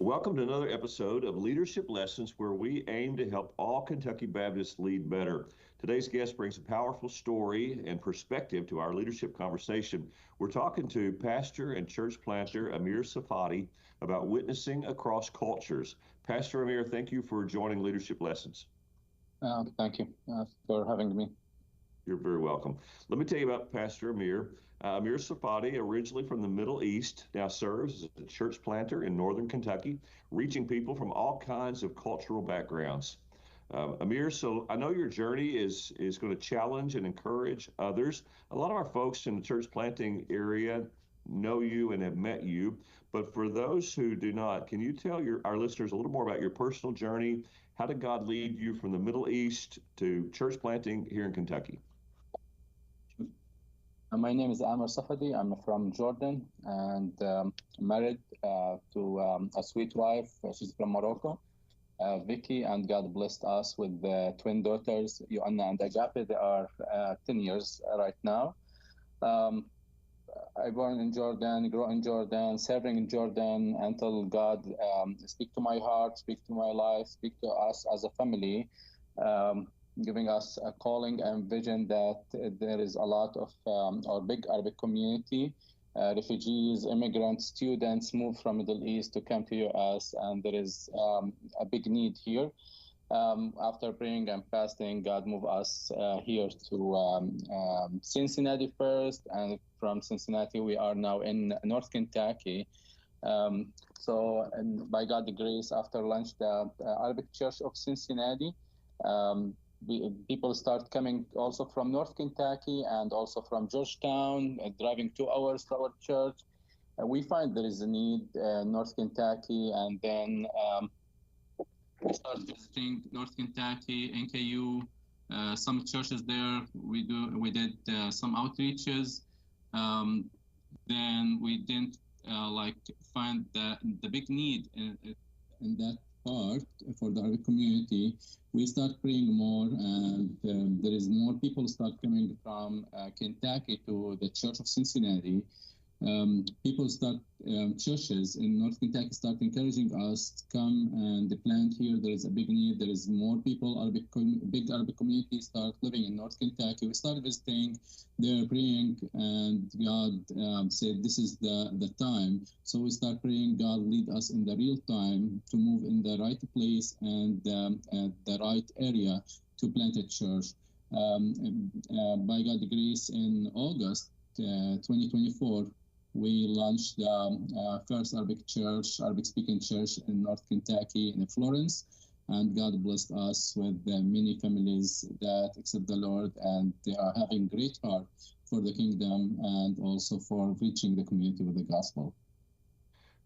Welcome to another episode of Leadership Lessons, where we aim to help all Kentucky Baptists lead better. Today's guest brings a powerful story and perspective to our leadership conversation. We're talking to pastor and church planter Amer Safadi about witnessing across cultures. Pastor Amer, thank you for joining Leadership Lessons. Thank you for having me. You're very welcome. Let me tell you about Pastor Amer. Amer Safadi, originally from the Middle East, now serves as a church planter in northern Kentucky, reaching people from all kinds of cultural backgrounds. Amer, so I know your journey is going to challenge and encourage others. A lot of our folks in the church planting area know you and have met you, but for those who do not, can you tell our listeners a little more about your personal journey? How did God lead you from the Middle East to church planting here in Kentucky? My name is Amer Safadi. I'm from Jordan and married to a sweet wife. She's from Morocco, Vicky, and God blessed us with twin daughters, Joanna and Agape. They are 10 years right now. I born in Jordan, grew in Jordan, serving in Jordan until God speak to my heart, speak to my life, speak to us as a family, giving us a calling and vision that there is a lot of our big Arabic community, refugees, immigrants, students move from Middle East to come to US, and there is a big need here. After praying and fasting, God moved us here to Cincinnati first, and from Cincinnati we are now in North Kentucky. And by God's grace, after lunch, the Arabic Church of Cincinnati, people start coming also from North Kentucky and also from Georgetown, driving 2 hours to our church. We find there is a need in North Kentucky, and then we start visiting North Kentucky, NKU, some churches there. We did some outreaches. Then we didn't find the big need in that part for the Arabic community. We start praying more, and there is more people start coming from Kentucky to the Church of Cincinnati. People start, churches in North Kentucky start encouraging us to come and plant here. There is a big need. There is more people, big Arabic community start living in North Kentucky. We started visiting, they're praying, and God said, this is the time. So we start praying, God lead us in the real time to move in the right place and the right area to plant a church. By God's grace, in August 2024, we launched the first Arabic-speaking church in North Kentucky in Florence, and God blessed us with many families that accept the Lord, and they are having great heart for the kingdom and also for reaching the community with the gospel.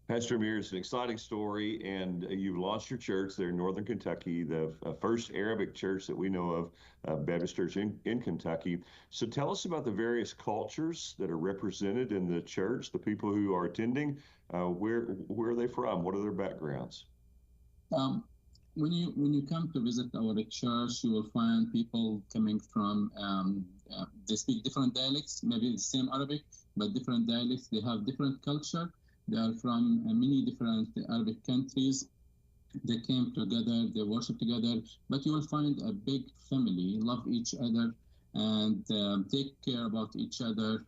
Pastor Amer, it's an exciting story, and you've launched your church there in Northern Kentucky, the first Arabic church that we know of, Baptist Church in Kentucky. So tell us about the various cultures that are represented in the church, the people who are attending. Where are they from? What are their backgrounds? When you come to visit our church, you will find people coming from, they speak different dialects, maybe the same Arabic, but different dialects. They have different culture. They are from many different Arabic countries. They came together, they worship together, but you will find a big family, love each other, and take care about each other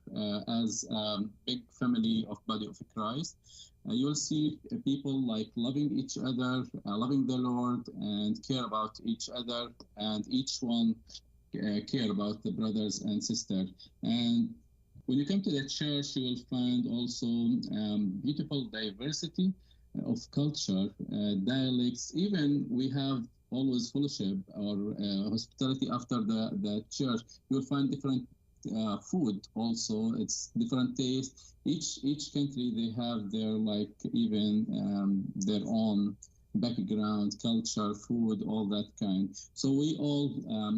as a big family of body of Christ. You will see people like loving each other, loving the Lord, and care about each other, and each one care about the brothers and sisters. And when you come to the church, you will find also beautiful diversity of culture, dialects. Even we have always fellowship or hospitality after the church. You will find different food also. It's different taste. Each country, they have their their own background, culture, food, all that kind. So we all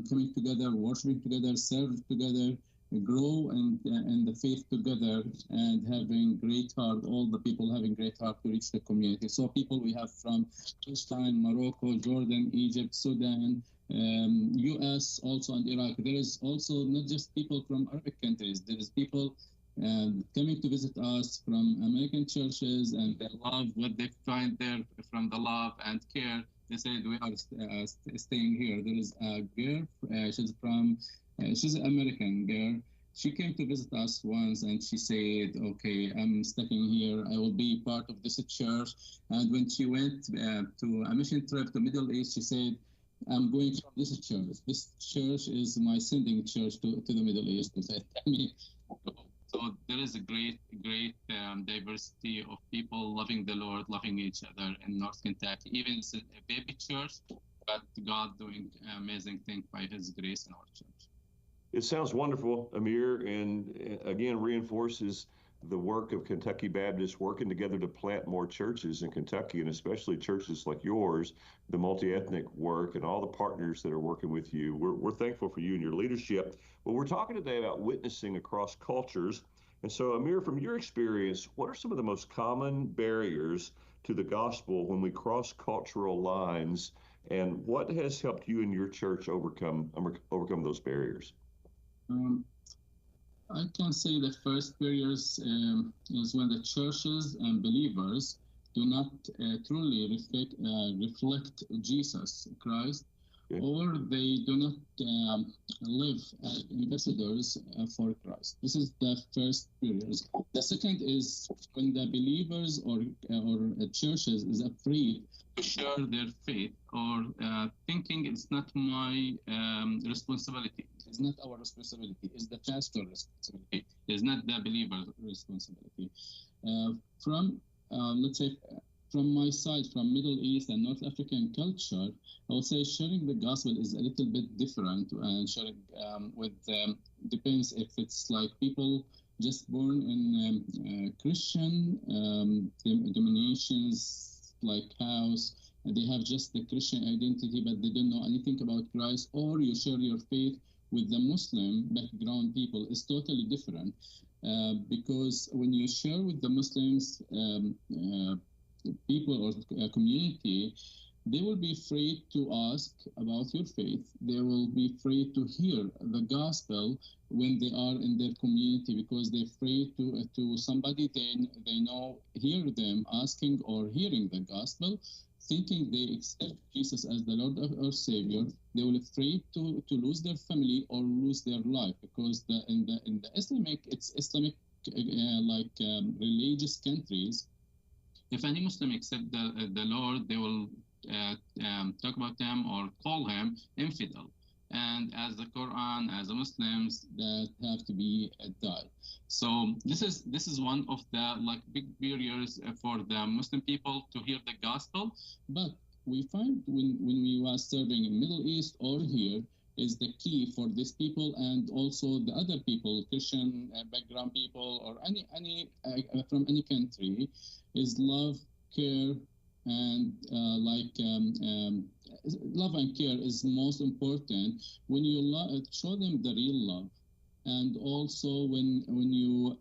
coming together, worshiping together, serve together, grow in the faith together, and having great heart, all the people having great heart to reach the community. So people we have from Palestine, Morocco, Jordan, Egypt, Sudan, US also, and Iraq. There is also not just people from Arabic countries. There is people coming to visit us from American churches, and they love what they find there from the love and care. They said we are staying here. There is a girl. She's an American girl. She came to visit us once, and she said, "Okay, I'm staying here. I will be part of this church." And when she went to a mission trip to Middle East, she said, "I'm going from this church. This church is my sending church to the Middle East." And said, "Tell me." So there is a great diversity of people loving the Lord, loving each other in North Kentucky. Even it's a baby church, but God doing amazing things by His grace in our church. It sounds wonderful, Amer, and again reinforces the work of Kentucky Baptists working together to plant more churches in Kentucky, and especially churches like yours, the multi-ethnic work, and all the partners that are working with you. We're thankful for you and your leadership. But we're talking today about witnessing across cultures. And so, Amer, from your experience, what are some of the most common barriers to the gospel when we cross cultural lines, and what has helped you and your church overcome those barriers? I can say the first barriers is when the churches and believers do not truly reflect Jesus Christ, or they do not live as ambassadors for Christ. This is the first barriers. The second is when the believers or churches is afraid to share their faith, or thinking it's not my responsibility. It's not our responsibility. It's the pastor's responsibility. It's not the believer's responsibility. Let's say, from my side, from Middle East and North African culture, I would say sharing the gospel is a little bit different, and sharing depends if it's like people just born in Christian denominations like house, and they have just the Christian identity, but they don't know anything about Christ, or you share your faith with the Muslim background people is totally different, because when you share with the Muslims people or community, they will be afraid to ask about your faith. They will be afraid to hear the gospel when they are in their community, because they're afraid to somebody they know hear them asking or hearing the gospel, thinking they accept Jesus as the Lord or Savior. They will afraid to lose their family or lose their life, because in the Islamic religious countries, if any Muslim accept the Lord, they will talk about them or call him infidel. And as the Quran, as the Muslims, that have to be died. So this is one of the big barriers for the Muslim people to hear the gospel. But we find when we was serving in Middle East or here, is the key for these people, and also the other people, Christian background people, or any from any country, is love, care, and love and care is most important when you show them the real love, and also when you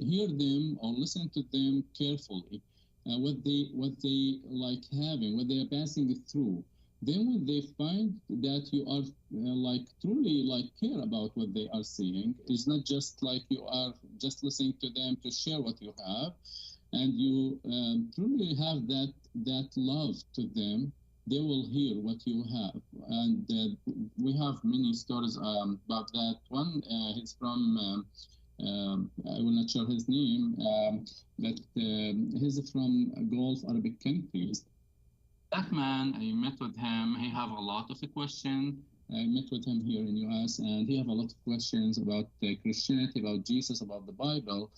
hear them or listen to them carefully, what they like having, what they are passing through. Then when they find that you are truly care about what they are saying, it's not just like you are just listening to them to share what you have, and you truly have that love to them, they will hear what you have. And we have many stories about that. One is from, I will not share his name, but he's from Gulf Arabic countries. That man, I met with him, he have a lot of questions. I met with him here in US, and he have a lot of questions about Christianity, about Jesus, about the Bible.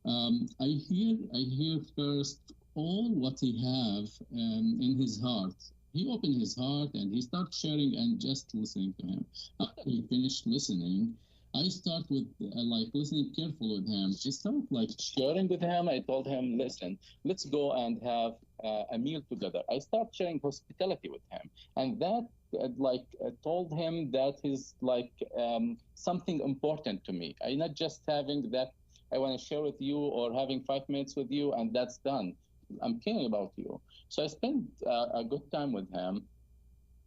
I hear first all what he have in his heart. He opened his heart and he started sharing and just listening to him. After he finished listening, I start with listening carefully with him. I start sharing with him. I told him, listen, let's go and have a meal together. I start sharing hospitality with him, and that told him that is something important to me. I'm not just having that I want to share with you or having 5 minutes with you and that's done. I'm caring about you. So I spent a good time with him.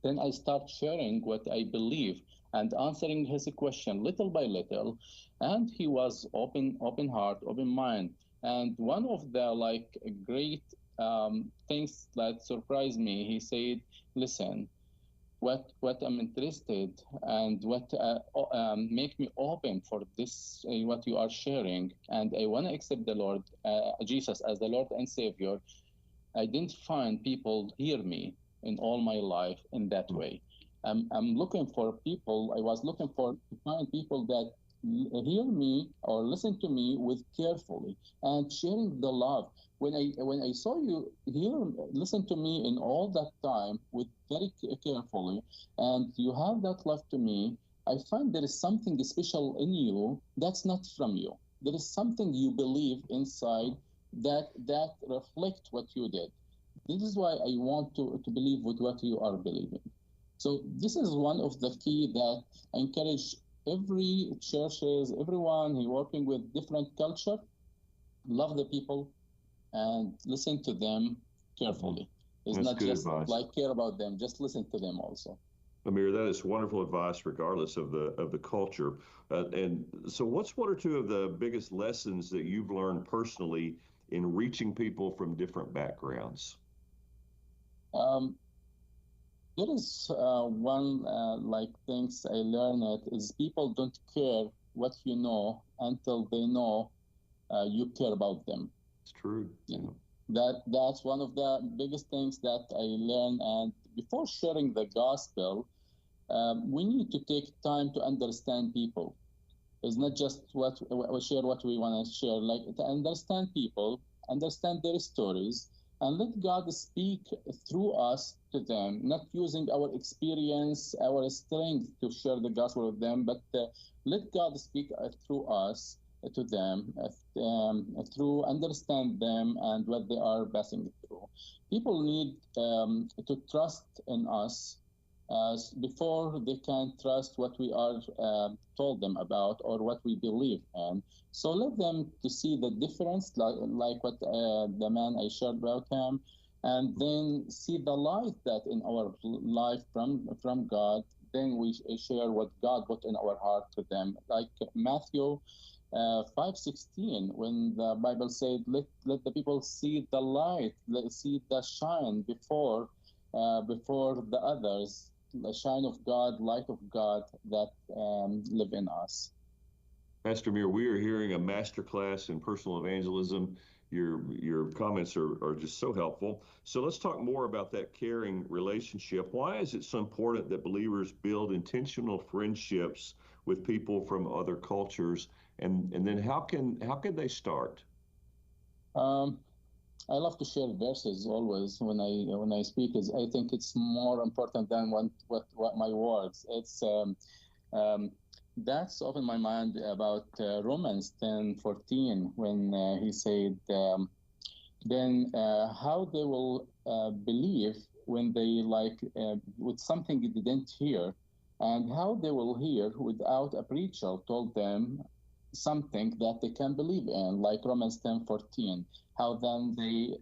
Then I start sharing what I believe and answering his question little by little. And he was open heart, open mind. And one of the like great things that surprised me, he said, "Listen, what I'm interested and what make me open for this what you are sharing, and I want to accept the Lord Jesus as the Lord and Savior. I didn't find people hear me in all my life in that way. I'm looking for people. I was looking for to find people that hear me or listen to me with carefully and sharing the love. When I saw you hear, listen to me in all that time with very carefully, and you have that love to me, I find there is something special in you that's not from you. There is something you believe inside that reflect what you did. This is why I want to believe with what you are believing. So this is one of the key that I encourage every churches, everyone who working with different culture, love the people and listen to them carefully. It's That's not good just advice. like care about them, just listen to them also. Amer, that is wonderful advice, regardless of the culture. And so, what's one or two of the biggest lessons that you've learned personally in reaching people from different backgrounds? Um, there is one like things I learned it is people don't care what you know until they know you care about them. It's true. Yeah. That's one of the biggest things that I learned. And before sharing the gospel, we need to take time to understand people. It's not just what we share what we want to share, like to understand people, understand their stories, and let God speak through us to them, not using our experience, our strength to share the gospel with them, but let God speak through us to them, through understand them and what they are passing through. People need to trust in us before they can trust what we are told them about or what we believe in. So let them to see the difference, like what the man I shared about him, and then see the light that in our life from God. Then we share what God put in our heart to them, like Matthew 5:16, when the Bible said, "Let the people see the light, see the shine before the others." The shine of God, light of God that live in us. Pastor Amer, we are hearing a masterclass in personal evangelism. Your comments are just so helpful. So let's talk more about that caring relationship. Why is it so important that believers build intentional friendships with people from other cultures, and then how can they start? Um, I love to share verses always when I speak. Is I think it's more important than what my words. It's um, that's often my mind about Romans 10:14 when he said, then how they will believe when they like with something they didn't hear, and how they will hear without a preacher told them something that they can believe in, like Romans 10:14. How then they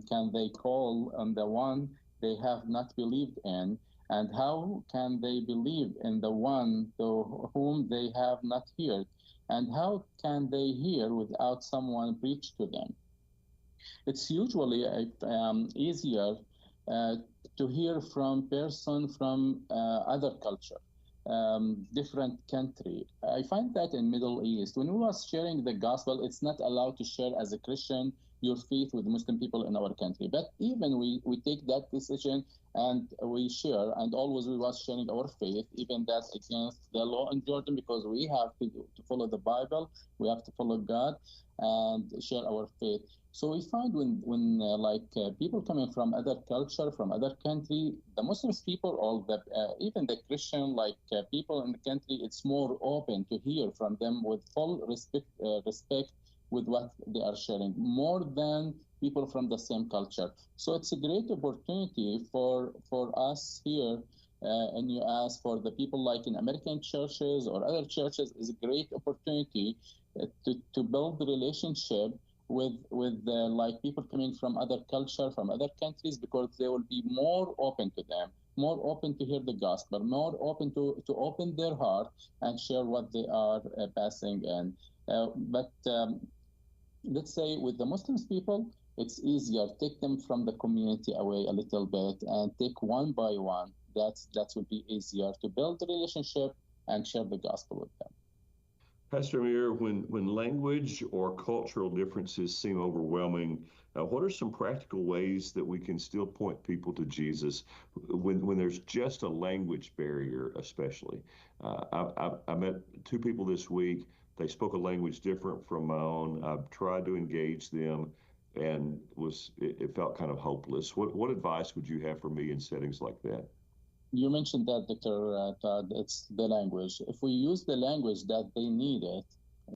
can they call on the one they have not believed in, and how can they believe in the one to whom they have not heard, and how can they hear without someone preach to them? It's usually easier uh, to hear from person from other culture, different country. I find that in Middle East, when we was sharing the gospel, it's not allowed to share as a Christian your faith with Muslim people in our country. But even we take that decision and we share, and always we was sharing our faith, even that's against the law in Jordan, because we have to follow the Bible, we have to follow God and share our faith. So we find when people coming from other culture, from other country, the Muslims people or the even the Christian people in the country, it's more open to hear from them with full respect with what they are sharing, more than people from the same culture. So it's a great opportunity for us here in US, for the people like in American churches or other churches, is a great opportunity to build the relationship with like people coming from other culture, from other countries, because they will be more open to them, more open to hear the gospel, more open to open their heart and share what they are passing in. But let's say with the Muslims people, it's easier. Take them from the community away a little bit and take one by one. That would be easier to build a relationship and share the gospel with them. Pastor Amir, when language or cultural differences seem overwhelming, what are some practical ways that we can still point people to Jesus when there's just a language barrier, especially? I met two people this week. They spoke a language different from my own. I've tried to engage them, and it felt kind of hopeless. What advice would you have for me in settings like that? You mentioned that, Dr. Todd, it's the language. If we use the language that they need it,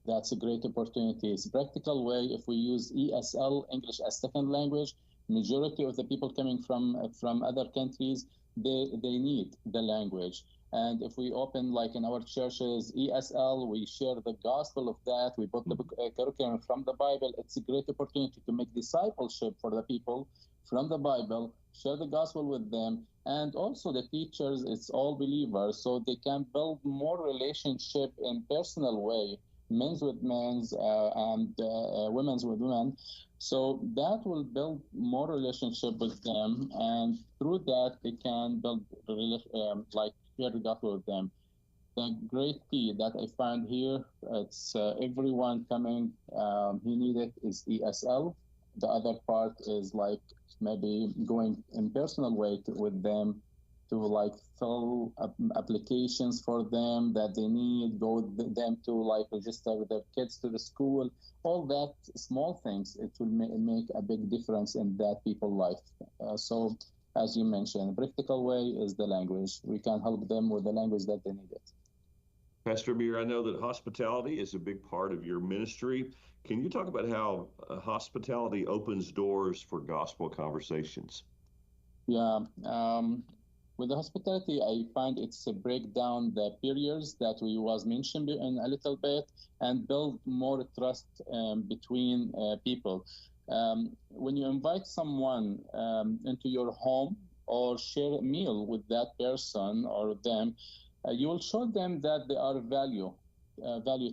that's a great opportunity. It's a practical way. If we use ESL, English as second language, majority of the people coming from other countries, they need the language. And if we open, like in our churches, ESL, we share the gospel of that. We put the curriculum from the Bible. It's a great opportunity to make discipleship for the people from the Bible, share the gospel with them. And also the teachers, it's all believers, so they can build more relationship in personal way, men's with men's and women's with women. So that will build more relationship with them, and through that they can build like share the gospel with them. The great key that I find here, it's everyone coming, he needed is ESL. The other part is like maybe going in personal way with them to like fill applications for them that they need, go with them to like register their kids to the school, all that small things, it will make a big difference in that people's life. So as you mentioned, practical way is the language. We can help them with the language that they need it. Pastor Amir, I know that hospitality is a big part of your ministry. Can you talk about how hospitality opens doors for gospel conversations? Yeah. With the hospitality, I find it's a break down the barriers that we was mentioned in a little bit and build more trust between people. When you invite someone into your home or share a meal with that person or them, you will show them that they are value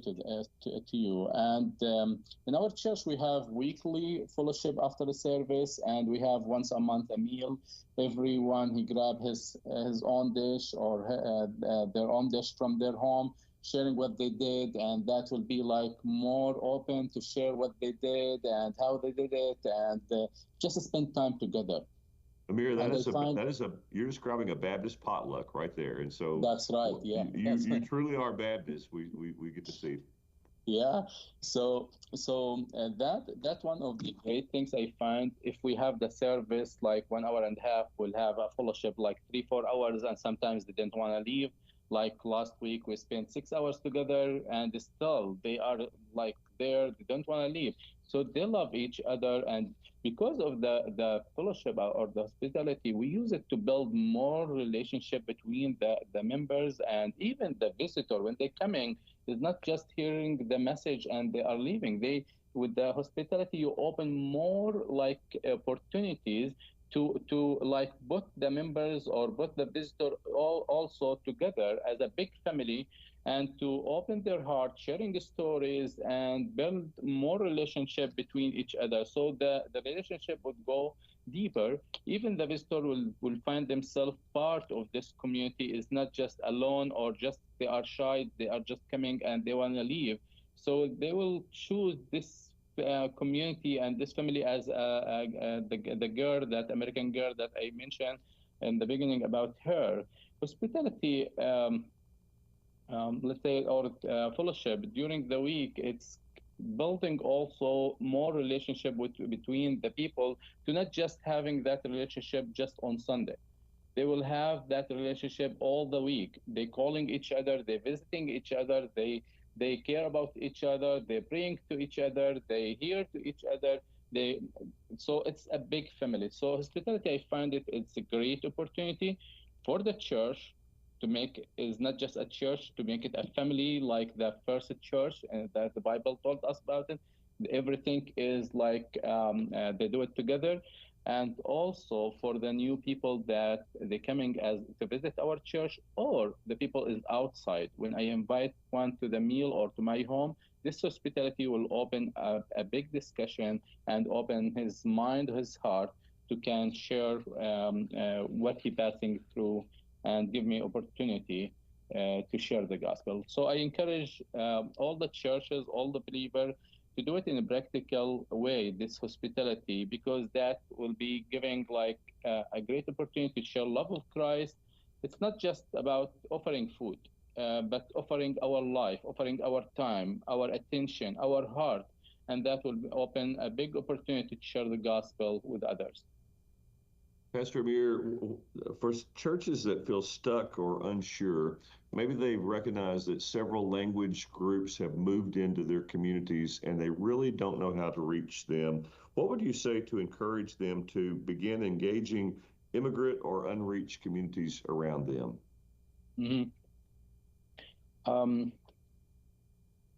to you. And in our church, we have weekly fellowship after the service, and we have once a month a meal. Everyone, he grab his own dish or their own dish from their home, sharing what they did, and that will be like more open to share what they did and how they did it, and just spend time together. Amir, you're describing a Baptist potluck right there, and so that's right. Yeah, you truly are Baptist. We get to see. Yeah, so that one of the great things I find. If we have the service like 1 hour and a half, we'll have a fellowship like 3-4 hours, and sometimes they didn't want to leave. Like last week, we spent 6 hours together, and still they are like there. They don't want to leave. So they love each other, and because of the fellowship or the hospitality, we use it to build more relationship between the members and even the visitor when they're coming. Is not just hearing the message and they are leaving. They with the hospitality, you open more like opportunities to like put the members or put the visitor all also together as a big family, and to open their heart, sharing stories and build more relationship between each other. So the relationship would go deeper. Even the visitor will find themselves part of this community, is not just alone or just they are shy, they are just coming and they want to leave. So they will choose this community and this family as the girl, that American girl that I mentioned in the beginning about her. Hospitality, let's say, or fellowship during the week, it's building also more relationship between the people, to not just having that relationship just on Sunday. They will have that relationship all the week. They calling each other, they visiting each other, they care about each other, they bring to each other, they hear to each other. So it's a big family. So hospitality, I find it's a great opportunity for the church to make is not just a church, to make it a family like the first church that the Bible told us about it. Everything is like they do it together. and also for the new people that they coming as to visit our church, or the people is outside. When I invite one to the meal or to my home, this hospitality will open a big discussion and open his mind, his heart, to can share what he passing through and give me opportunity to share the gospel. So I encourage all the churches, all the believers, to do it in a practical way, this hospitality, because that will be giving like a great opportunity to share love of Christ. It's not just about offering food, but offering our life, offering our time, our attention, our heart, and that will open a big opportunity to share the gospel with others. Pastor Amir, for churches that feel stuck or unsure, maybe they've recognized that several language groups have moved into their communities and they really don't know how to reach them. What would you say to encourage them to begin engaging immigrant or unreached communities around them? Mm-hmm.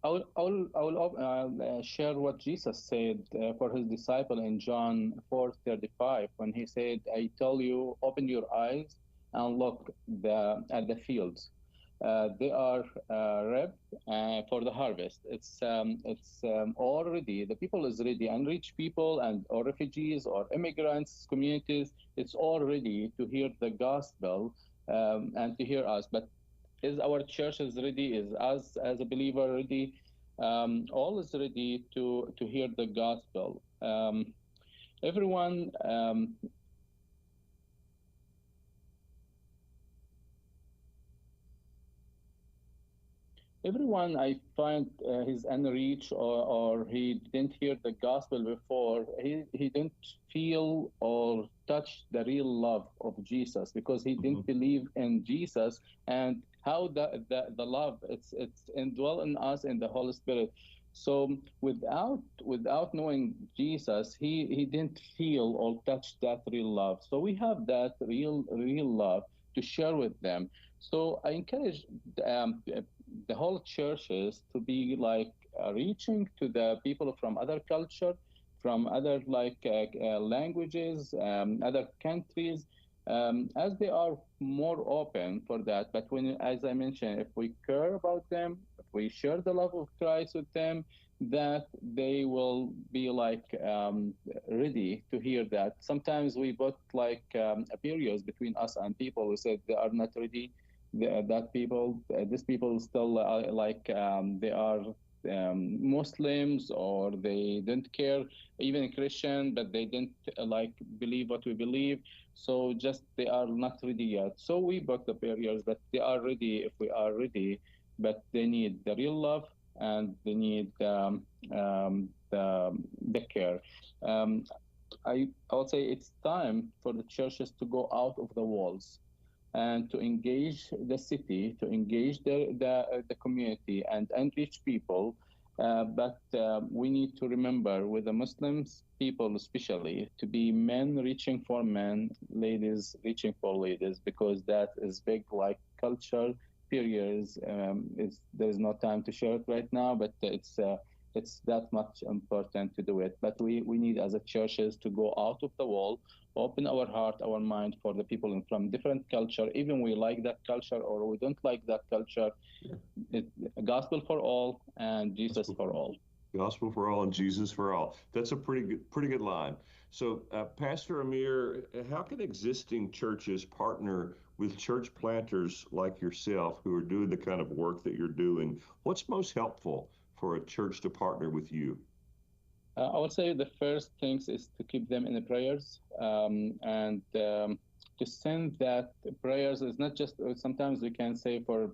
I will share what Jesus said for his disciple in John 4:35 when he said, "I tell you, open your eyes and look at the fields. They are ripe for the harvest. It's already the people is ready, unreached people and or refugees or immigrants communities. It's all ready to hear the gospel and to hear us, but." Is our church is ready? Is us as a believer ready? All is ready to hear the gospel. Everyone everyone I find he's unreached, or he didn't hear the gospel before. He didn't feel or touch the real love of Jesus because he didn't believe in Jesus and how the love it's indwell in us in the Holy Spirit. So without knowing Jesus, he didn't feel or touch that real love. So we have that real love to share with them. So I encourage um, the whole churches to be like reaching to the people from other culture, from other like languages, other countries, as they are more open for that. But when, as I mentioned, if we care about them, if we share the love of Christ with them, that they will be like ready to hear that. Sometimes we put like barriers between us and people who said they are not ready, that people, these people still they are Muslims, or they don't care, even Christian, but they didn't like believe what we believe. So just they are not ready yet. So we broke the barriers, but they are ready if we are ready. But they need the real love and they need the care. Um, I would say it's time for the churches to go out of the walls and to engage the city, to engage the community and unreached people. But we need to remember with the Muslims people especially to be men reaching for men, ladies reaching for ladies, because that is big like culture periods. There's no time to share it right now, but it's that much important to do it. But we need as a churches to go out of the wall, open our heart, our mind for the people from different culture, even we like that culture or we don't like that culture. It, gospel for all and Jesus for all. Gospel for all and Jesus for all. That's a pretty good line. So, Pastor Amir, how can existing churches partner with church planters like yourself who are doing the kind of work that you're doing? What's most helpful for a church to partner with you? I would say the first things is to keep them in the prayers, and to send that prayers is not just sometimes we can say for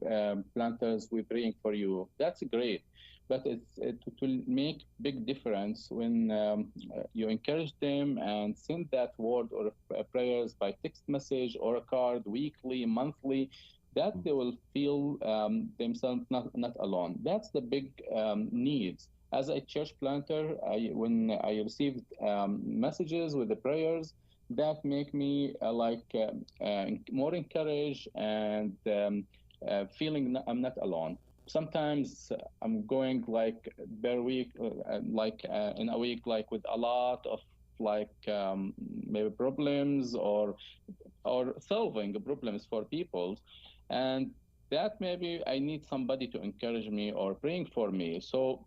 planters we're praying for you. That's great, but it will make big difference when you encourage them and send that word or prayers by text message or a card weekly, monthly. That they will feel themselves not alone. That's the big needs as a church planter. When I received messages with the prayers, that make me more encouraged and feeling I'm not alone. Sometimes I'm going like per week, in a week, like with a lot of like maybe problems or solving problems for people, and that maybe I need somebody to encourage me or praying for me. So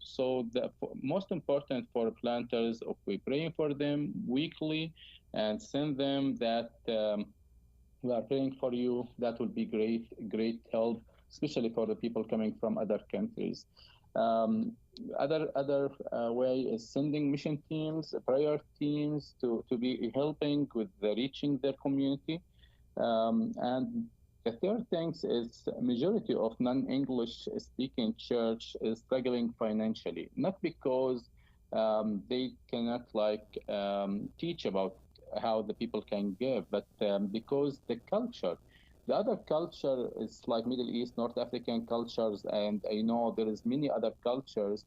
the most important for planters, if we praying for them weekly and send them that we are praying for you, that will be great help, especially for the people coming from other countries. Um, other way is sending mission teams, prayer teams to be helping with the reaching their community. And the third thing is majority of non-English speaking church is struggling financially, not because they cannot teach about how the people can give, but because the culture, the other culture is like Middle East, North African cultures, and I know there is many other cultures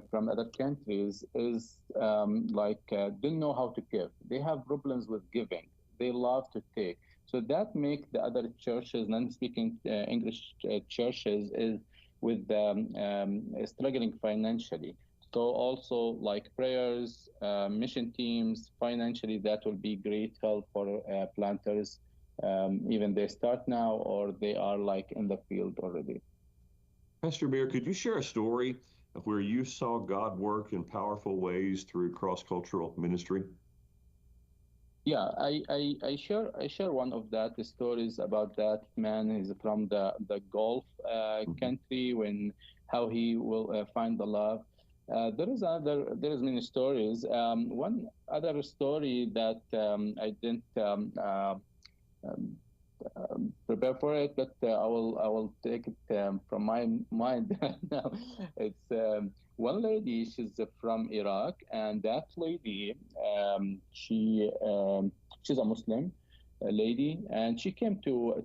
from other countries is don't know how to give. They have problems with giving. They love to take. So that make the other churches, non-speaking English churches, is with struggling financially. So also like prayers, mission teams, financially that will be great help for planters, even they start now or they are like in the field already. Pastor Beer, could you share a story of where you saw God work in powerful ways through cross-cultural ministry? Yeah, I share one of that the stories about that man. Is from the Gulf country, when how he will find the love. There is many stories. One other story that I didn't um, prepare for it, but I will take it from my mind now. It's one lady. She's from Iraq, and that lady, she's a Muslim lady, and she came to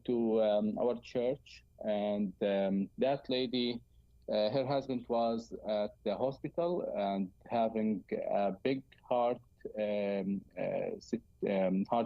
our church, and that lady. Her husband was at the hospital and having a big heart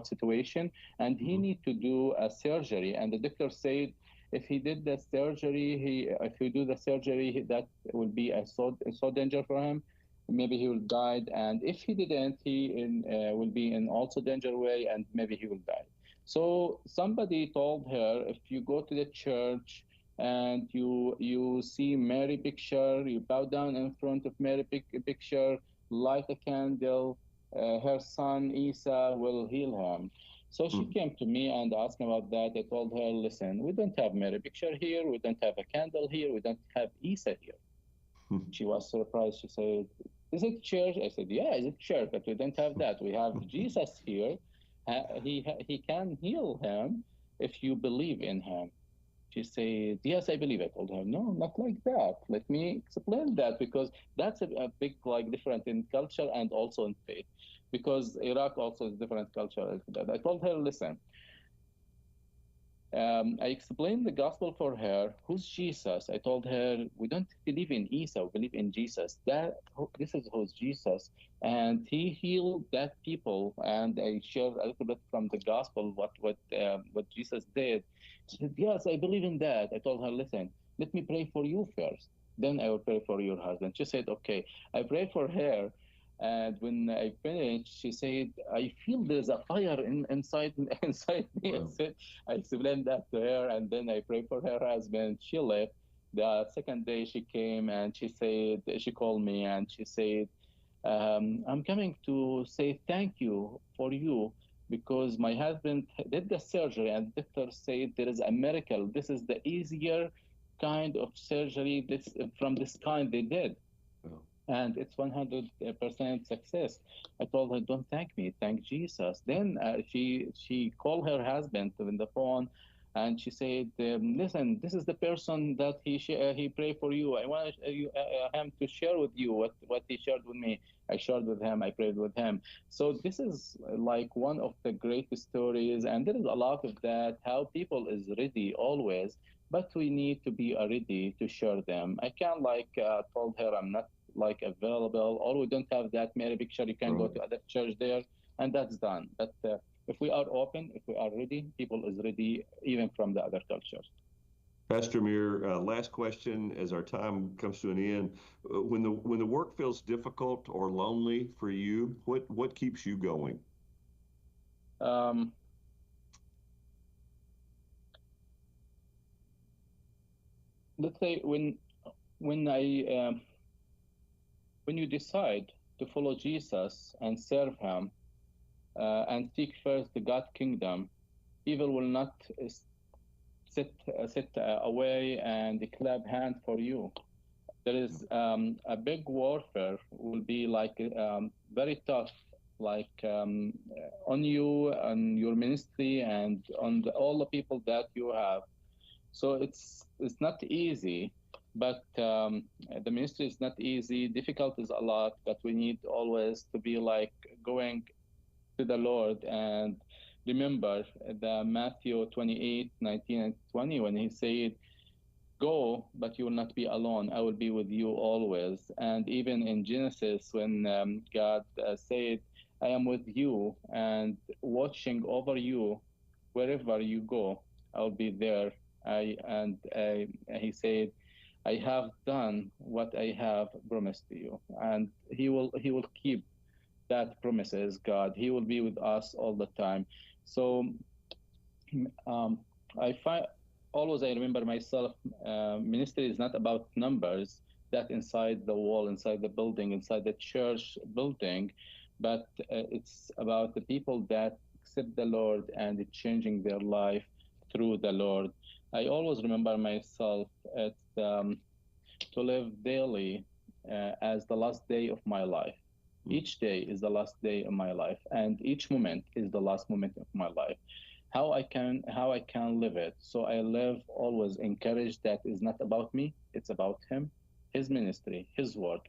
situation, and he need to do a surgery. And the doctor said if he did the surgery, if he do the surgery, that will be so danger for him. Maybe he will die, and if he didn't, will be in also danger way, and maybe he will die. So somebody told her, if you go to the church and you see Mary picture, you bow down in front of Mary picture, light a candle, her son Isa will heal him. So she came to me and asked me about that. I told her, listen, we don't have Mary picture here, we don't have a candle here, we don't have Isa here. She was surprised. She said, is it church? I said, yeah, is it church, but we don't have that. We have Jesus here. He can heal him if you believe in him. She said, yes, I believe. I told her, no, not like that. Let me explain that, because that's a big difference in culture and also in faith, because Iraq also is different culture. I told her, listen, I explained the gospel for her. Who's Jesus? I told her, we don't believe in Isa, we believe in Jesus. This is who's Jesus, and he healed that people. And I shared a little bit from the gospel what Jesus did. She said, yes, I believe in that. I told her, listen, let me pray for you first. Then I will pray for your husband. She said, okay. I prayed for her. And when I finished, she said, I feel there's a fire inside me. Wow. I explained that to her, and then I prayed for her husband. She left. The second day she came and she called me and she said, I'm coming to say thank you for you, because my husband did the surgery and the doctor said there is a miracle. This is the easier kind of surgery from this kind they did. Oh. And it's 100% success. I told her, don't thank me, thank Jesus. Then she called her husband on the phone, and she said, listen, this is the person that he prayed for you. I want him to share with you what he shared with me. I shared with him, I prayed with him. So this is like one of the greatest stories, and there is a lot of that, how people is ready always, but we need to be ready to share them. I can't told her I'm not available, or we don't have that Mary picture, you can go to other church there, and that's done. But if we are open, if we are ready, people is ready, even from the other cultures. Pastor Amer, last question as our time comes to an end. When the work feels difficult or lonely for you, what keeps you going? Um, let's say when I when you decide to follow Jesus and serve Him and seek first the God kingdom, evil will not sit away and clap hand for you. There is a big warfare will be like very tough, like on you and your ministry and on all the people that you have. So it's not easy, but the ministry is not easy. Difficult is a lot, but we need always to be like going to the Lord and remember the Matthew 28:19 and 20 when He said, "Go, but you will not be alone. I will be with you always." And even in Genesis, when God said, "I am with you and watching over you wherever you go, I'll be there." He said, "I have done what I have promised to you," and He will keep that promises. God, He will be with us all the time. So um, I find always I remember myself. Ministry is not about numbers that inside the wall, inside the building, inside the church building, but it's about the people that accept the Lord and changing their life through the Lord. I always remember myself at to live daily as the last day of my life. Each day is the last day of my life, and each moment is the last moment of my life. How I can live it. So I live always encouraged that is not about me, it's about Him, His ministry, His work.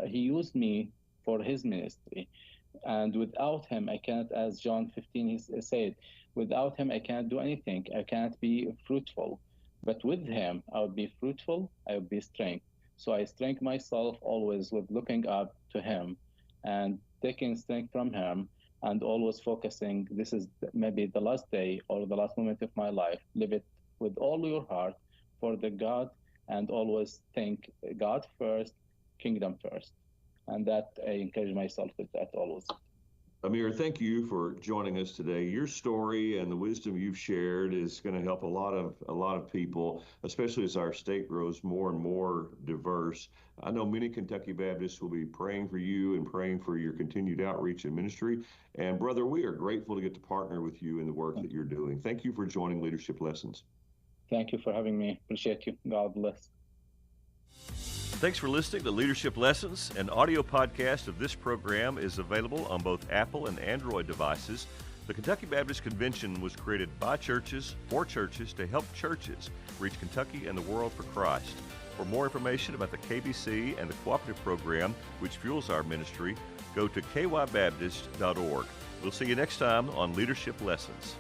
He used me for His ministry, and without Him I can't, as John 15 he said, without Him I can't do anything. I can't be fruitful, but with Him I will be fruitful, I will be strength. So I strengthen myself always with looking up to Him and taking strength from Him, and always focusing, this is maybe the last day or the last moment of my life. Live it with all your heart for the God, and always think God first, kingdom first. And that I encourage myself with that always. Amer, thank you for joining us today. Your story and the wisdom you've shared is going to help a lot of people, especially as our state grows more and more diverse. I know many Kentucky Baptists will be praying for you and praying for your continued outreach and ministry. And brother, we are grateful to get to partner with you in the work that you're doing. Thank you for joining Leadership Lessons. Thank you for having me. Appreciate you. God bless. Thanks for listening to Leadership Lessons. An audio podcast of this program is available on both Apple and Android devices. The Kentucky Baptist Convention was created by churches, for churches, to help churches reach Kentucky and the world for Christ. For more information about the KBC and the cooperative program which fuels our ministry, go to kybaptist.org. We'll see you next time on Leadership Lessons.